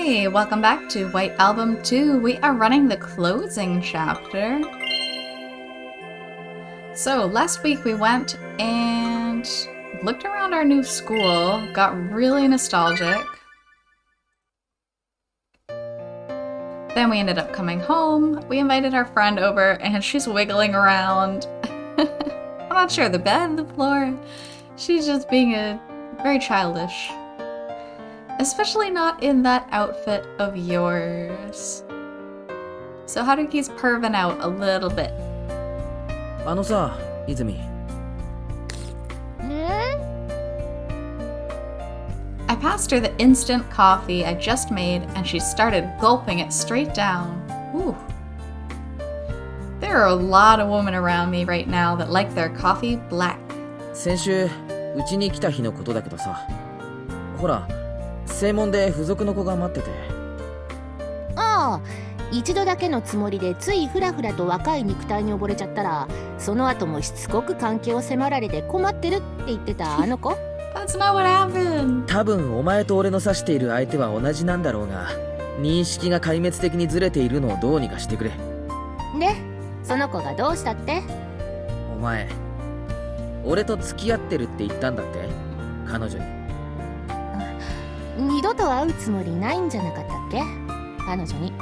Hey, welcome back to White Album 2. We are running the closing chapter. So, last week we went and looked around our new school, got really nostalgic. Then we ended up coming home. We invited our friend over and she's wiggling around. I'm not sure, the bed, the floor. She's just being very childish. Especially not in that outfit of yours. So Haruki's perving out a little bit. あのさ、泉。I passed her the instant coffee I just made and she started gulping it straight down. Ooh. There are a lot of women around me right now that like their coffee black. 先週、うちに来た日のことだけどさ。ほら、正門で付属の子が待ってて。ああ、一度だけのつもりでついフラフラと若い肉体に溺れちゃったら、その後もしつこく関係を迫られて困ってるって言ってたあの子。That's not what happened. 多分お前と俺の指している相手は同じなんだろうが、認識が壊滅的にずれているのをどうにかしてくれ。で、その子がどうしたって？お前、俺と付き合ってるって言ったんだって？彼女に。二度と会うつもりないんじゃなかったっけ？彼女に。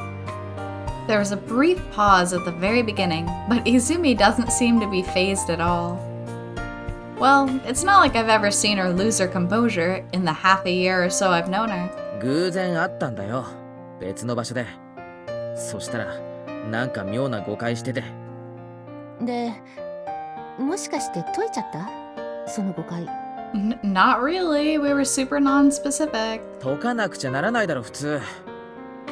There was a brief pause at the very beginning, but Izumi doesn't seem to be fazed at all. Well, it's not like I've ever seen her lose her composure in the half a year or so I've known her. 偶然会ったんだよ。別の場所で。そしたら、なんか妙な誤解してて。で、もしかして解いちゃった？その誤解。Not really. We were super non-specific. 解かなくちゃならないだろ普通。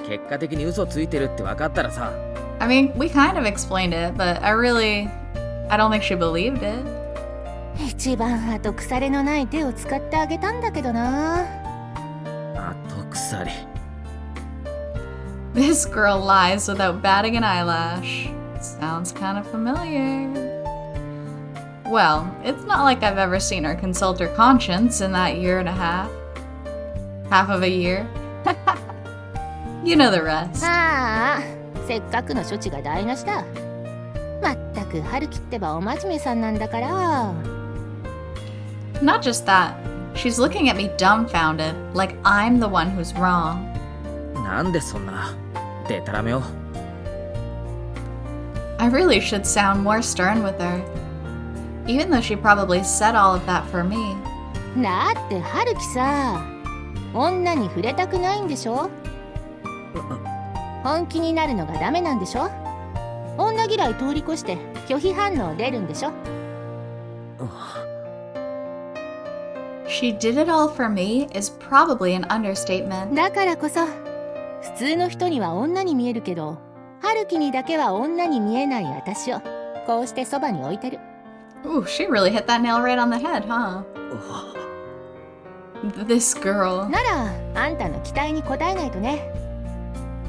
結果的に嘘ついてるって分かったらさ。I mean, we kind of explained it, but I don't think she believed it. 一番後腐れのない手を使ってあげたんだけどな。後腐れ。This girl lies without batting an eyelash. Sounds kind of familiar. Well, it's not like I've ever seen her consult her conscience in that year and a half. Half of a year. You know the rest. ああ、せっかくの処置が台無しだ。まったく春樹ってばお真面目さんなんだから。Not just that. She's looking at me dumbfounded, like I'm the one who's wrong. なんでそんな、でたらめを。I really should sound more stern with her. Even though she probably said all of that for me. だって春樹さ、女に触れたくないんでしょ？本気になるのがダメなんでしょ？女嫌い通り越して拒否反応出るんでしょ？ She did it all for me is probably an understatement. だからこそ、普通の人には女に見えるけど、春樹にだけは女に見えない私をこうしてそばに置いてる。Ooh, she really hit that nail right on the head, huh? This girl. なら、あんたの期待に応えないとね。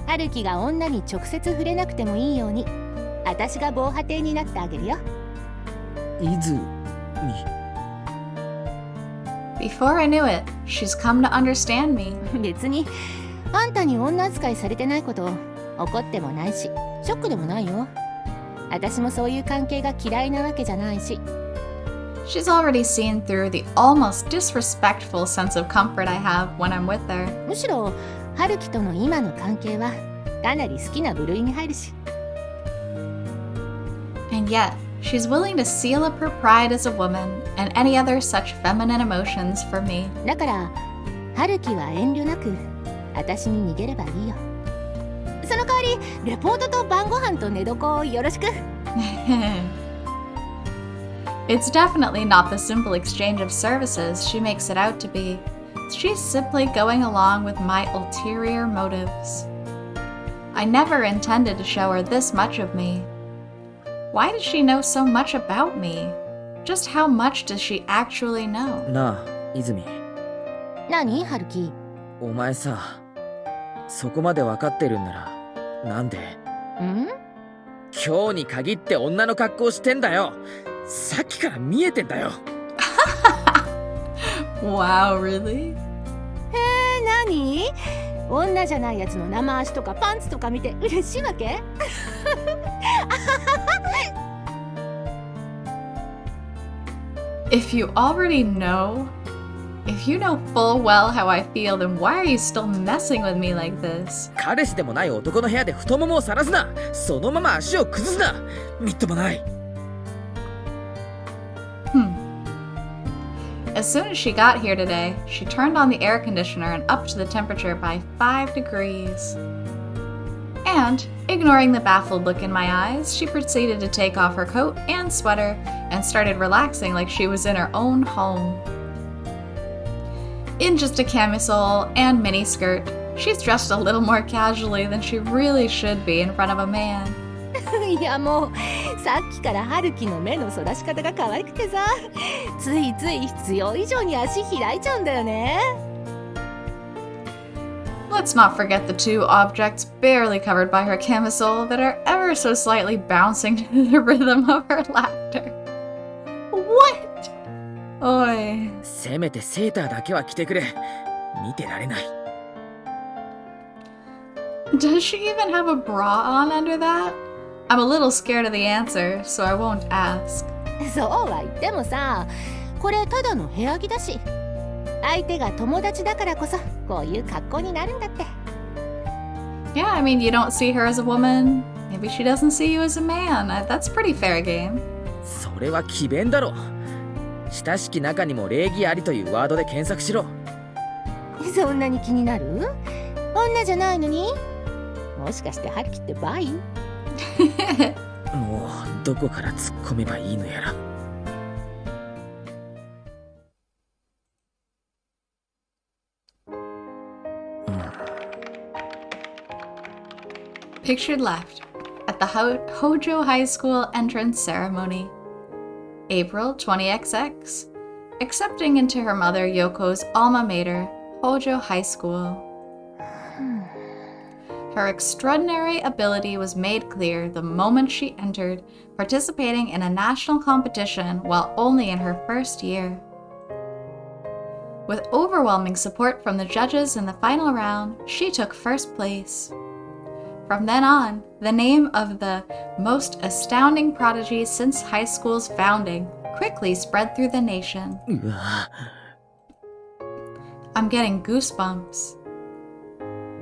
春樹が女に直接触れなくてもいいように、私が防波堤になってあげるよ。泉。Before I knew it, she's come to understand me. 別に、あんたに女扱いされてないこと怒ってもないし、ショックでもないよ。私もそういう関係が嫌いなわけじゃないし。She's already seen through the almost disrespectful sense of comfort I have when I'm with her. むしろ、春樹との今の関係はかなり好きな部類に入るし。And yet, she's willing to seal up her pride as a woman and any other such feminine emotions for me. だから、春樹は遠慮なく私に逃げればいいよ。その代わり、レポートと晩ご飯と寝床をよろしく。It's definitely not the simple exchange of services she makes it out to be. She's simply going along with my ulterior motives. I never intended to show her this much of me. Why does she know so much about me? Just how much does she actually know? なあ、泉。何、春樹？お前さ、そこまで分かってるんなら、なんで？ん？今日に限って女の格好してんだよ。さっきから見えてんだよ。Wow, really? 何？女じゃないやつの生足とかパンツとか見て嬉しいわけ？ If you already know, if you know full well how I feel, then why are you still messing with me like this? 彼氏でもない男の部屋で太ももを晒すな。そのまま足を崩すな。みっともない。As soon as she got here today, she turned on the air conditioner and upped the temperature by 5 degrees. And, ignoring the baffled look in my eyes, she proceeded to take off her coat and sweater and started relaxing like she was in her own home. In just a camisole and miniskirt, she's dressed a little more casually than she really should be in front of a man. いやもうさっきから春樹の目のそらし方が可愛くてさ、ついつい必要以上に足開いちゃうんだよね。Let's not forget the two objects barely covered by her camisole that are ever so slightly bouncing to the rhythm of her laughter. What? Oi. せめてセーターだけは着てくれ。見てられない。Does she even have a bra on under that? I'm a little scared of the answer, so I won't ask. そうは言ってもさ、これただの部屋着だし、相手が友達だからこそこういう格好になるんだって。Yeah, I mean, you don't see her as a woman. Maybe she doesn't see you as a man. That's pretty fair game. それは詭弁だろ。親しき中にも礼儀ありというワードで検索しろ。そんなに気になる？女じゃないのに？もしかして春樹ってバイ？もうどこから突っ込めばいいのやら。Pictured left, at the Hojo High School entrance ceremony. April 20XX, accepting into her mother Yoko's alma mater, Hojo High School. Her extraordinary ability was made clear the moment she entered, participating in a national competition while only in her first year. With overwhelming support from the judges in the final round, she took first place. From then on, the name of the most astounding prodigy since high school's founding quickly spread through the nation. I'm getting goosebumps.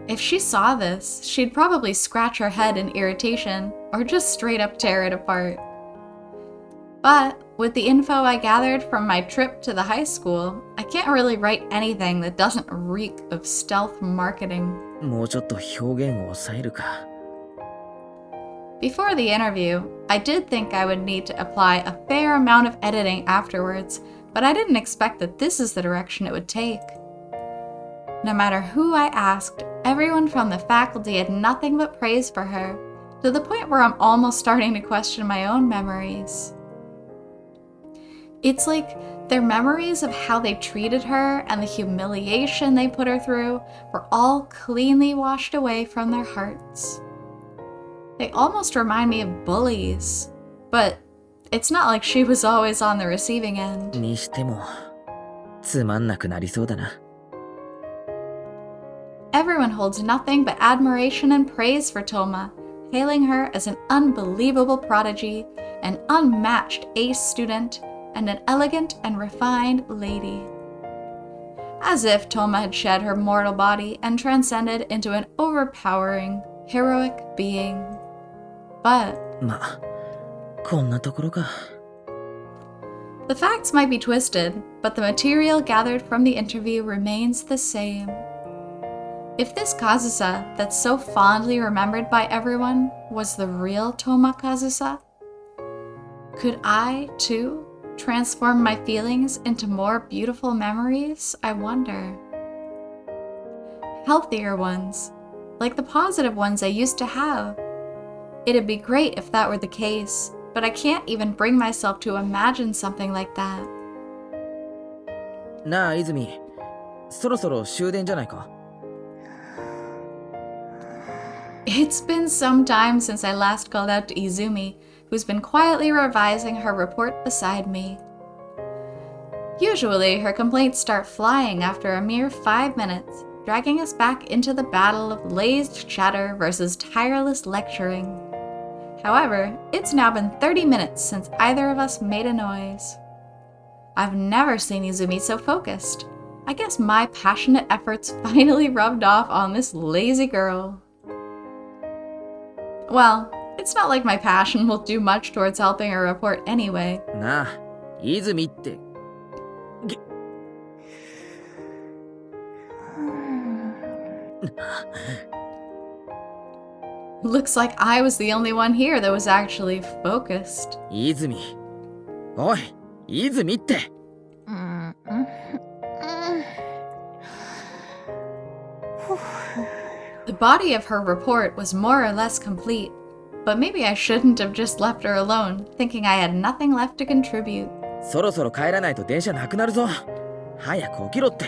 If she saw this, she'd probably scratch her head in irritation or just straight up tear it apart. But with the info I gathered from my trip to the high school, I can't really write anything that doesn't reek of stealth marketing. もうちょっと表現を抑えるか。Before the interview, I did think I would need to apply a fair amount of editing afterwards, but I didn't expect that this is the direction it would take. No matter who I asked, everyone from the faculty had nothing but praise for her, to the point where I'm almost starting to question my own memories. It's like their memories of how they treated her and the humiliation they put her through were all cleanly washed away from their hearts. They almost remind me of bullies, but it's not like she was always on the receiving end. にしてもつまんなくなりそうだな。Everyone holds nothing but admiration and praise for Toma, hailing her as an unbelievable prodigy, an unmatched ace student, and an elegant and refined lady. As if Toma had shed her mortal body and transcended into an overpowering, heroic being. But まあ、こんなところか。the facts might be twisted, but the material gathered from the interview remains the same. If this Kazusa that's so fondly remembered by everyone was the real Toma Kazusa, could I, too, transform my feelings into more beautiful memories, I wonder? Healthier ones, like the positive ones I used to have. It'd be great if that were the case, but I can't even bring myself to imagine something like that. なあ、泉。そろそろ終電じゃないか。It's been some time since I last called out to Izumi, who's been quietly revising her report beside me. Usually, her complaints start flying after a mere 5 minutes, dragging us back into the battle of lazed chatter versus tireless lecturing. However, it's now been 30 minutes since either of us made a noise. I've never seen Izumi so focused. I guess my passionate efforts finally rubbed off on this lazy girl. Well, it's not like my passion will do much towards helping her report anyway. なあ、泉って。Looks like I was the only one here that was actually focused. 泉。おい、泉って。The body of her report was more or less complete, but maybe I shouldn't have just left her alone, thinking I had nothing left to contribute. そろそろ帰らないと電車なくなるぞ。早く起きろって。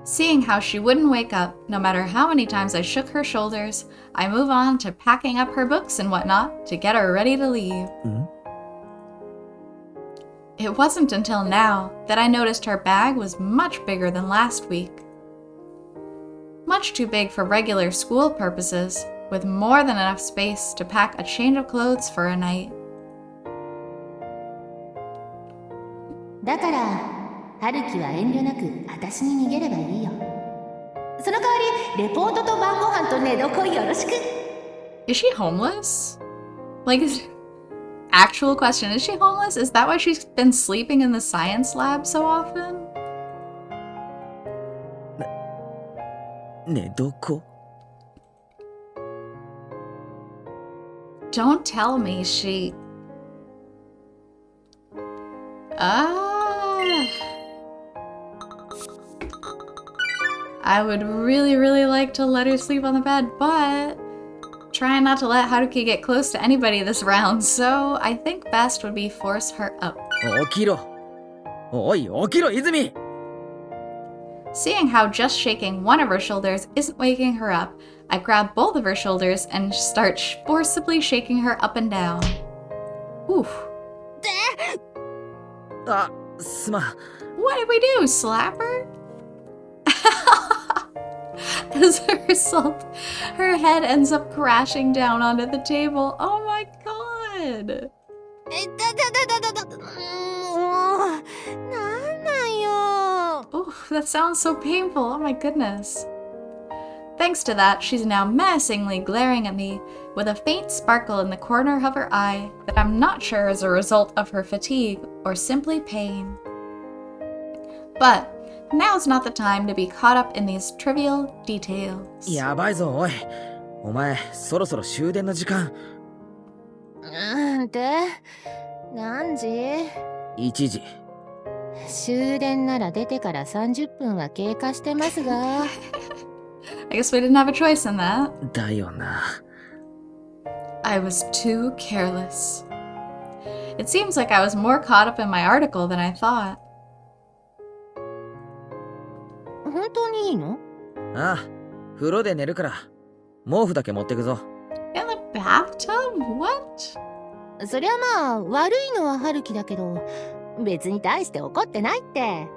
Seeing how she wouldn't wake up, no matter how many times I shook her shoulders, I move on to packing up her books and whatnot to get her ready to leave. It wasn't until now that I noticed her bag was much bigger than last week. Much too big for regular school purposes, with more than enough space to pack a change of clothes for a night. だから春樹は遠慮なく私に逃げればいいよ。その代わりレポートと晩ご飯と寝床よろしく。 Is she homeless? Like, actual question, is she homeless? Is that why she's been sleeping in the science lab so often? 寝床 Don't tell me she... I would really, really like to let her sleep on the bed, but trying not to let Haruki get close to anybody this round, so I think best would be force her up. 起きろ。おい、起きろ、泉。 Seeing how just shaking one of her shoulders isn't waking her up, I grab both of her shoulders and start forcibly shaking her up and down. Oof. あ、すまん。 What did we do? Slap her? As a result, her head ends up crashing down onto the table. Oh my god! なんなんよ。 Oh, that sounds so painful. Oh my goodness. Thanks to that, she's now menacingly glaring at me with a faint sparkle in the corner of her eye that I'm not sure is a result of her fatigue or simply pain. But now's not the time to be caught up in these trivial details. やばいぞ、おい。お前、そろそろ終電の時間。で、何時？ 1時。終電なら出てから30分は経過してますが。I guess we didn't have a choice in that. だよな。I was too careless. It seems like I was more caught up in my article than I thought. 本当にいいの？ああ、風呂で寝るから。毛布だけ持ってくぞ。In the bathtub? What? そりゃまあ悪いのは春樹だけど別に大して怒ってないって。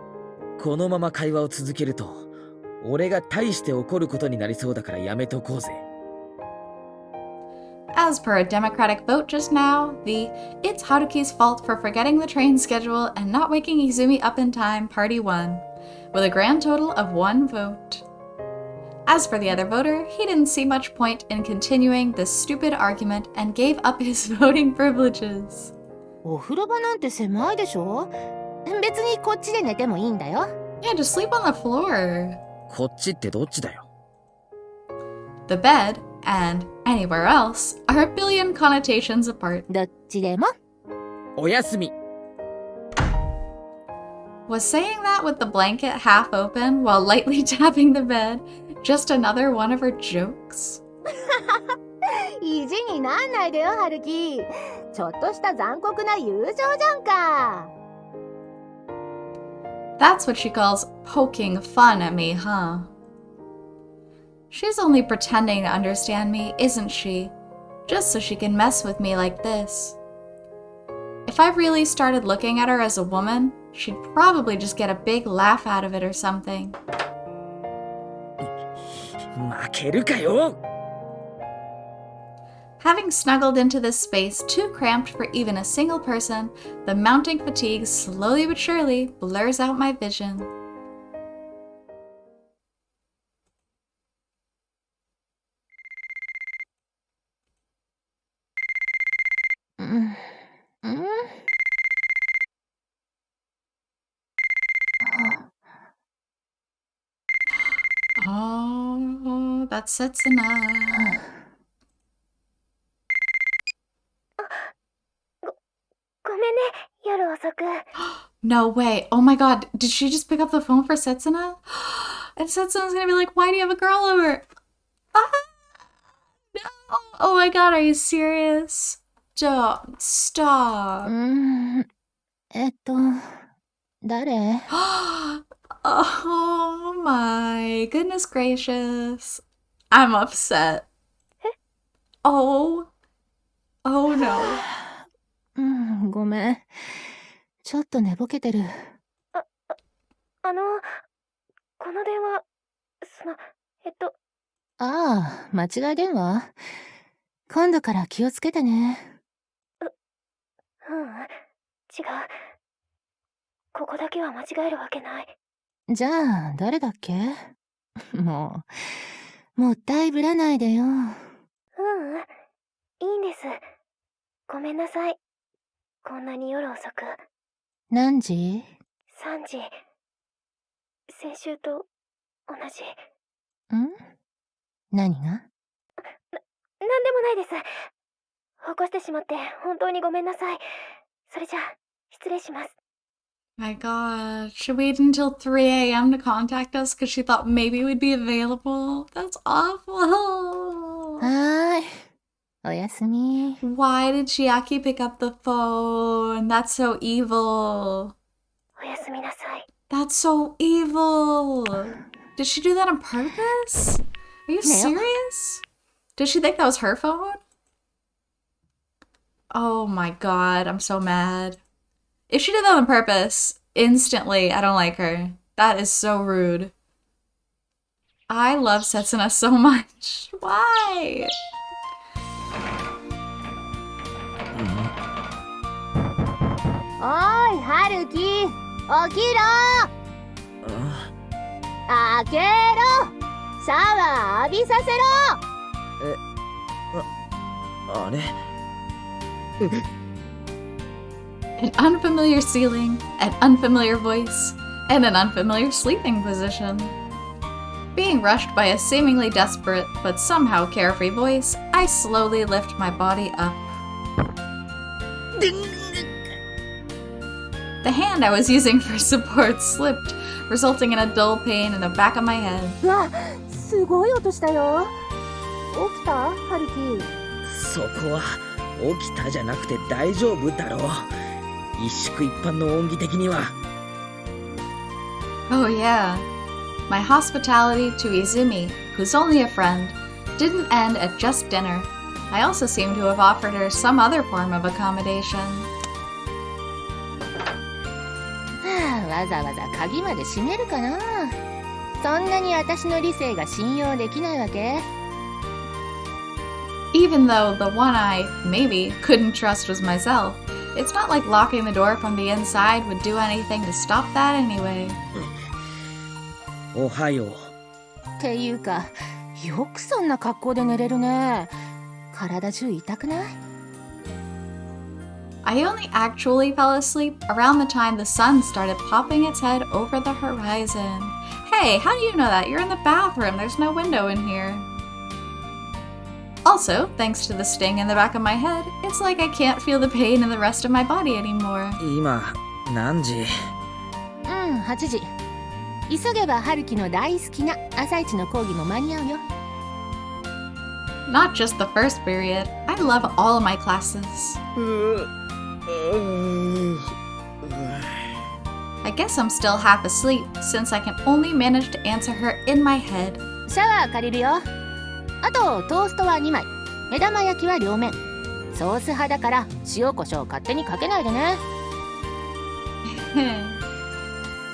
このまま会話を続けると俺が大して怒ることになりそうだからやめとこうぜ。 As per a democratic vote just now, the It's Haruki's fault for forgetting the train schedule and not waking Izumi up in time party won, with a grand total of 1 vote. As for the other voter, he didn't see much point in continuing this stupid argument and gave up his voting privileges. お風呂場なんて狭いでしょ？別にこっちで寝てもいいんだよ。Yeah, just sleep on the floor. こっちってどっちだよ。 The bed and anywhere else are a billion connotations apart. どっちでも。おやすみ。 Was saying that with the blanket half open while lightly tapping the bed just another one of her jokes? 意地になんないでよ春樹。ちょっとした残酷な友情じゃんか。 That's what she calls poking fun at me, huh? She's only pretending to understand me, isn't she? Just so she can mess with me like this. If I really started looking at her as a woman, she'd probably just get a big laugh out of it or something. 負けるかよ。 Having snuggled into this space too cramped for even a single person, the mounting fatigue slowly but surely blurs out my vision. Oh, that's Setsuna. ごめんね、夜遅く。 No way. Oh my god. Did she just pick up the phone for Setsuna? And Setsuna's gonna be like, why do you have a girl over? Ah! No. Oh my god, are you serious? Don't. Stop. 誰？ Oh my goodness gracious. I'm upset. Oh. Oh no. ごめん。ちょっと寝ぼけてる。この電話、ああ、間違い電話？今度から気をつけてね。違う。ここだけは間違えるわけない。じゃあ、誰だっけ？もったいぶらないでよ。いいんです。ごめんなさい。こんなに夜遅く。何時？3時。先週と同じ。何が？なんでもないです。起こしてしまって本当にごめんなさい。それじゃあ、失礼します。 My god. She waited until 3 a.m. to contact us because she thought maybe we'd be available. That's awful. はーい。おやすみ。 Why did Chiaki pick up the phone? That's so evil. おやすみなさい。 That's so evil. Did she do that on purpose? Are you serious? Did she think that was her phone? Oh my god, I'm so mad. If she did that on purpose, instantly, I don't like her. That is so rude. I love Setsuna so much. Why? Oi, Haruki! 起きろ！開けろ！シャワー浴びさせろ！あれ？ An unfamiliar ceiling, an unfamiliar voice, and an unfamiliar sleeping position. Being rushed by a seemingly desperate but somehow carefree voice, I slowly lift my body up. The hand I was using for support slipped, resulting in a dull pain in the back of my head. うわ、すごい音したよ。起きた？ハルキ。そこは起きたじゃなくて大丈夫だろう。一宿一般の恩義的には。Oh yeah. My hospitality to Izumi, who's only a friend, didn't end at just dinner. I also seem to have offered her some other form of accommodation. わざわざ鍵まで閉めるかな。そんなに私の理性が信用できないわけ？ Even though the one I, maybe, couldn't trust was myself, it's not like locking the door from the inside would do anything to stop that anyway. おはよう。っていうか、よくそんな格好で寝れるね。体中痛くない？ I only actually fell asleep around the time the sun started popping its head over the horizon. Hey, how do you know that? You're in the bathroom. There's no window in here. Also, thanks to the sting in the back of my head, it's like I can't feel the pain in the rest of my body anymore. 今何時8時。急げば春樹の大好きな朝一の講義も間に合うよ。 Not just the first period. I love all of my classes. I guess I'm still half asleep since I can only manage to answer her in my head. シャワー借りるよ。あとトーストは2枚、目玉焼きは両面。ソース派だから塩コショウ勝手にかけないでね。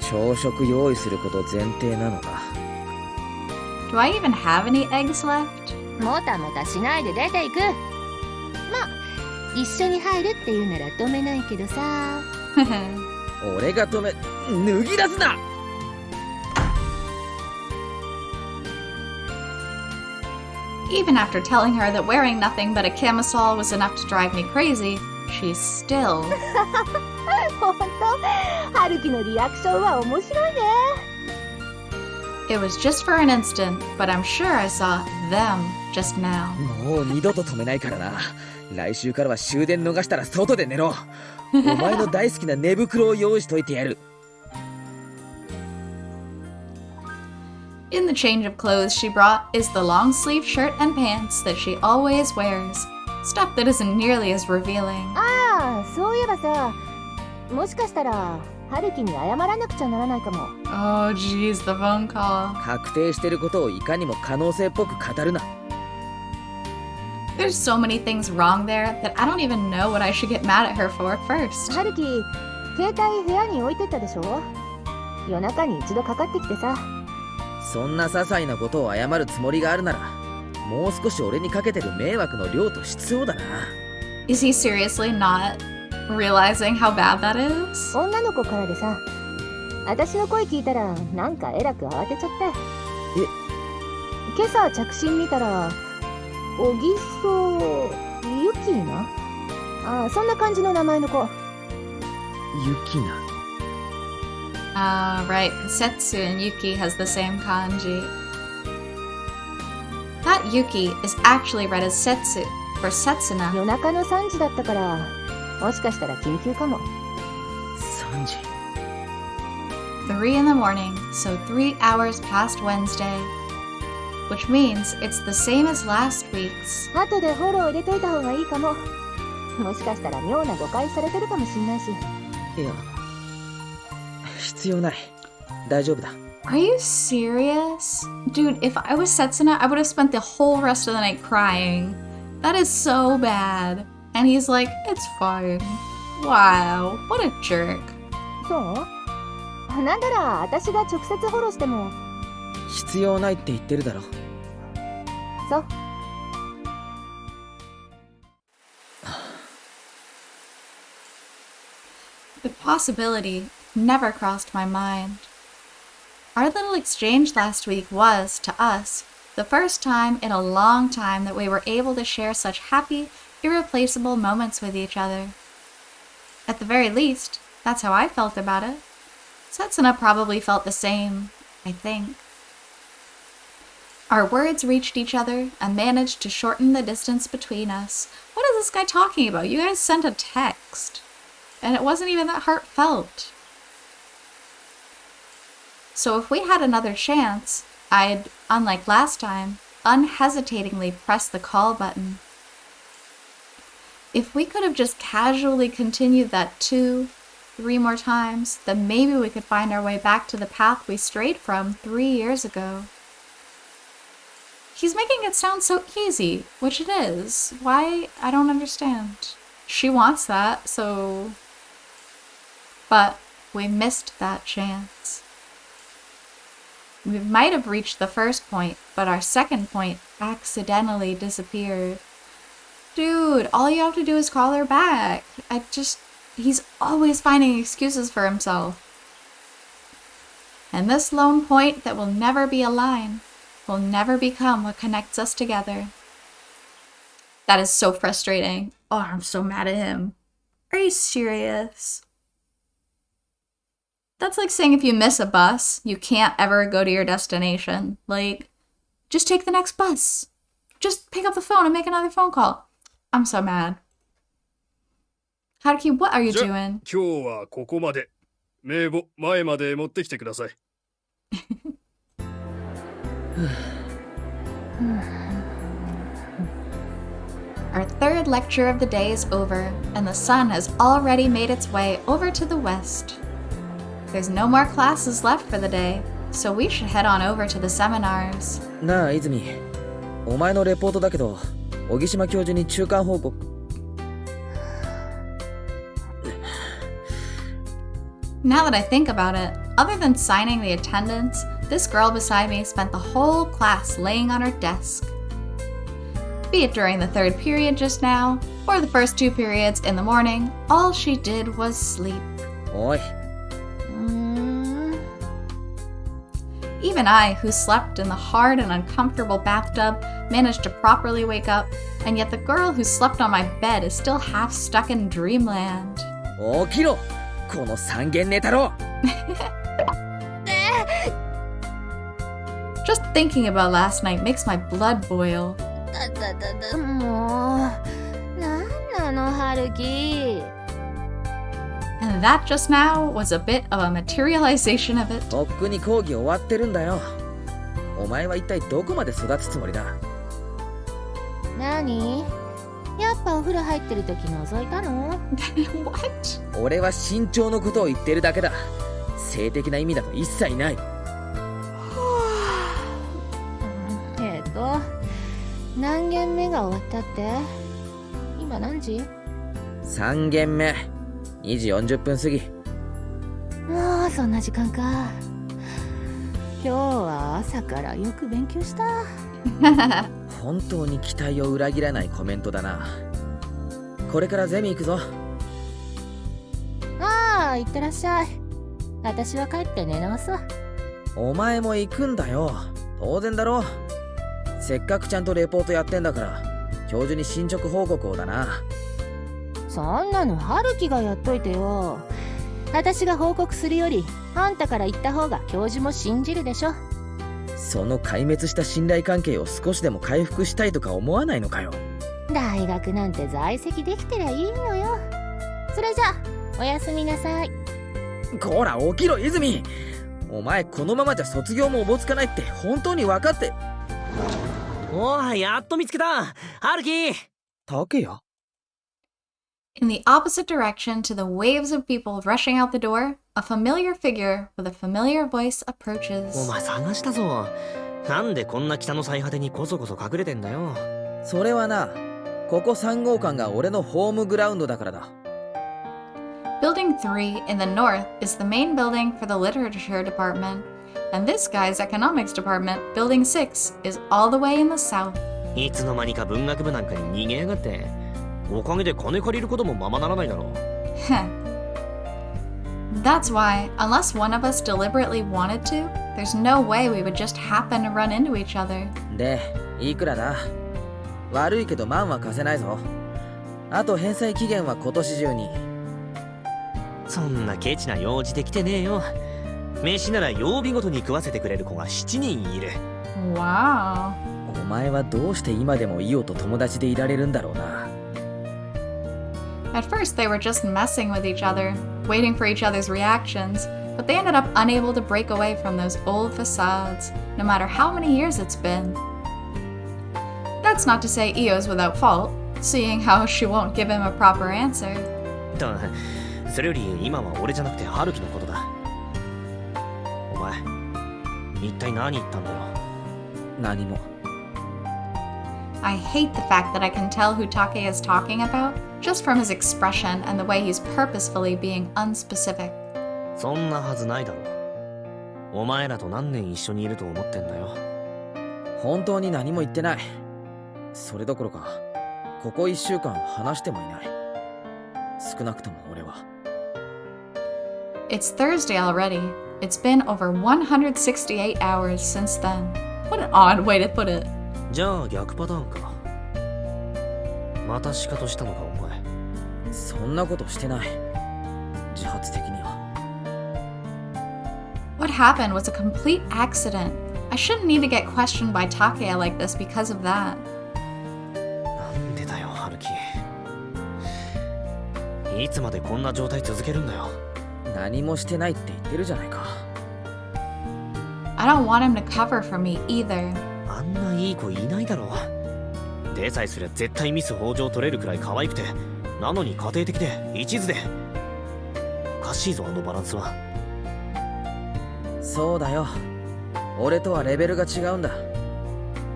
朝食用意すること前提なのか。 Do I even have any eggs left? もたもたしないで出ていく。まあ一緒に入るって言うなら止めないけどさ。俺が止め、脱ぎ出すな。 Even after telling her that wearing nothing but a camisole was enough to drive me crazy, she still... ほんと春樹のリアクションは面白いね。 It was just for an instant, but I'm sure I saw them just now. もう二度と止めないからな。来週からは終電逃したら外で寝ろ。お前の大好きな寝袋を用意しといてやる。 In the change of clothes she brought is the long sleeve shirt and pants that she always wears. Stuff that isn't nearly as revealing. ああそういえばさ、もしかしたら春樹に謝らなくちゃならないかも。 Oh geez, the phone call. 確定してることをいかにも可能性っぽく語るな。 There's so many things wrong there that I don't even know what I should get mad at her for first. 春樹携帯部屋に置いてったでしょ。夜中に一度かかってきてさ。そんな些細なことを謝るつもりがあるなら、もう少し俺にかけてる迷惑の量と質をだな。 Is he seriously not realizing how bad that is? 女の子からでさ、私の声聞いたらなんかえらく慌てちゃって。今朝着信見たら小木曽ゆきな、ああそんな感じの名前の子。ユキナ。 Right, Setsu and Yuki has the same kanji. That Yuki is actually read as Setsu for Setsuna. 夜中の3時だったから、もしかしたら緊急かも。3時。 3 in the morning, so 3 hours past Wednesday. Which means it's the same as last week's. 後でフォロー入れといた方がいいかも。もしかしたら妙な誤解されてるかもしんないし。いや、必要ない。大丈夫だ。 Are you serious? Dude, if I was Setsuna, I would have spent the whole rest of the night crying. That is so bad. And he's like, it's fine. Wow, what a jerk. そうなんなら私が直接フォローしても。必要ないって言ってるだろ。そう。The possibility never crossed my mind. Our little exchange last week was, to us, the first time in a long time that we were able to share such happy, irreplaceable moments with each other. At the very least, that's how I felt about it. Setsuna probably felt the same, I think. Our words reached each other and managed to shorten the distance between us. What is this guy talking about? You guys sent a text. And it wasn't even that heartfelt. So if we had another chance, I'd, unlike last time, unhesitatingly press the call button. If we could have just casually continued that 2, 3 more times, then maybe we could find our way back to the path we strayed from 3 years ago. He's making it sound so easy, which it is. Why? I don't understand. She wants that, so... But we missed that chance. We might have reached the first point, but our second point accidentally disappeared. Dude, all you have to do is call her back. He's always finding excuses for himself. And this lone point that will never be a line will never become what connects us together. That is so frustrating. Oh, I'm so mad at him. Are you serious? That's like saying if you miss a bus, you can't ever go to your destination. Like, just take the next bus. Just pick up the phone and make another phone call. I'm so mad. Haruki, what are you doing? 今日はここまで。名簿前まで持ってきてください。Our third lecture of the day is over, and the sun has already made its way over to the west. There's no more classes left for the day, so we should head on over to the seminars. なあ、泉。お前のレポートだけど、小木島教授に中間報告。Now that I think about it, Other than signing the attendance, this girl beside me spent the whole class laying on her desk. Be it during the third period just now, or the first 2 periods in the morning, all she did was sleep. おい、 Even I, who slept in the hard and uncomfortable bathtub, managed to properly wake up, and yet the girl who slept on my bed is still half stuck in dreamland. 起きろ、この三軒寝太郎。 Just thinking about last night makes my blood boil. もう、なんなの、春樹。 And that just now was a bit of a materialization of it. とっくに講義終わってるんだよ。お前は一体どこまで育つつもりだ。何？やっぱお風呂入ってる時覗いたの？ What? 俺は身長のことを言ってるだけだ。性的な意味だと一切ない。何軒目が終わったって？今何時？3軒目。2時40分過ぎ。もうそんな時間か。今日は朝からよく勉強した。本当に期待を裏切らないコメントだな。これからゼミ行くぞ。ああ、行ってらっしゃい。私は帰って寝直すわ。お前も行くんだよ。当然だろ。せっかくちゃんとレポートやってんだから教授に進捗報告をだな。そんなの春樹がやっといてよ。私が報告するよりあんたから言った方が教授も信じるでしょ。その壊滅した信頼関係を少しでも回復したいとか思わないのかよ。大学なんて在籍できてりゃいいのよ。それじゃおやすみなさい。こら起きろ泉。お前このままじゃ卒業もおぼつかないって本当に分かって。おい、やっと見つけた。春樹。竹谷。 In the opposite direction to the waves of people rushing out the door, a familiar figure with a familiar voice お approaches. 前探したぞ。なんでこんな北の最果てにこそこそ隠れてんだよ。それはな、ここ3号館が俺のホームグラウンドだからだ。Building 3 in the north is the main building for the literature department, and this guy's economics department, Building 6, is all the way in the south. いつの間にか文学部なんかに逃げやがって。おかげで金借りることもままならないだろう。That's why, unless one of us deliberately wanted to, there's no way we would just happen to run into each other. で、いくらだ？悪いけど万は貸せないぞ。あと返済期限は今年中に。そんなケチな用事できてねえよ。飯なら曜日ごとに食わせてくれる子が7人いる。 Wow. お前はどうして今でもイオと友達でいられるんだろうな。 At first, they were just messing with each other, waiting for each other's reactions, but they ended up unable to break away from those old facades, no matter how many years it's been. That's not to say Io's without fault, seeing how she won't give him a proper answer. と、それより今は俺じゃなくて春樹のことだ。お前、一体何言ったんだよ。何も。 I hate the fact that I can tell who Take is talking about just from his expression and the way he's purposefully being unspecific. そんなはずないだろう。お前らと何年一緒にいると思ってんだよ。本当に何も言ってない。それどころか、ここ1週間話してもいない。少なくとも俺は。 It's Thursday already. It's been over 168 hours since then. What an odd way to put it. じゃあ逆パターンか。また仕方したのかお前。そんなことしてない。自発的には。 What happened was a complete accident. I shouldn't need to get questioned by Takeya like this because of that. なんでだよ春樹。いつまでこんな状態続けるんだよ。何もしてないって言ってるじゃないか。 I don't want him to cover for me either. あんないい子いないだろう。でさえすりゃ絶対ミス北条取れるくらい可愛くて、なのに家庭的で一途で。おかしいぞあのバランスは。そうだよ。俺とはレベルが違うんだ。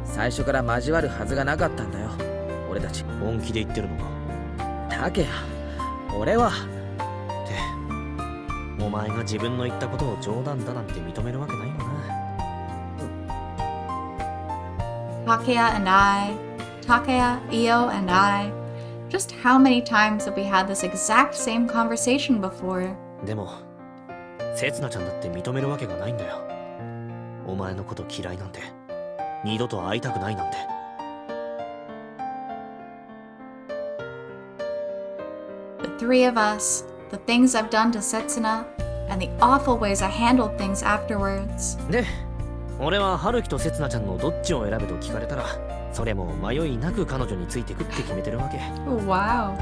最初から交わるはずがなかったんだよ。俺たち。本気で言ってるのか。竹谷、俺は。ってお前が自分の言ったことを冗談だなんて認めるわけないよな。Takeya, Io, and I. Just how many times have we had this exact same conversation before? でもせつなちゃんだって認めるわけがないんだよ。お前のこと嫌いなんて、二度と会いたくないなんて。The three of us, the things I've done to Setsuna, and the awful ways I handled things afterwards. で、俺は春樹とせつなちゃんのどっちを選ぶと聞かれたら、それも迷いなく彼女についてくって決めてるわけ。Wow.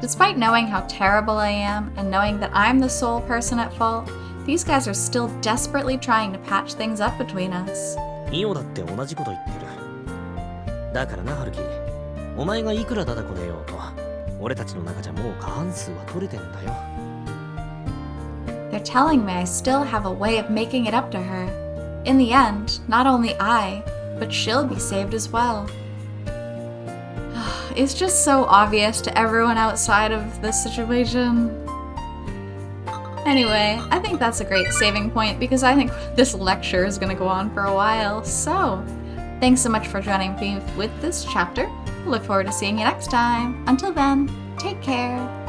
Despite knowing how terrible I am and knowing that I'm the sole person at fault, these guys are still desperately trying to patch things up between us. イオだって同じこと言ってる。だからな、春樹。お前がいくらだだこねようと、俺たちの中じゃもう過半数は取れてんだよ。They're telling me I still have a way of making it up to her. In the end, not only I, but she'll be saved as well. It's just so obvious to everyone outside of this situation. Anyway, I think that's a great saving point because I think this lecture is going to go on for a while. So, thanks so much for joining me with this chapter. Look forward to seeing you next time. Until then, take care.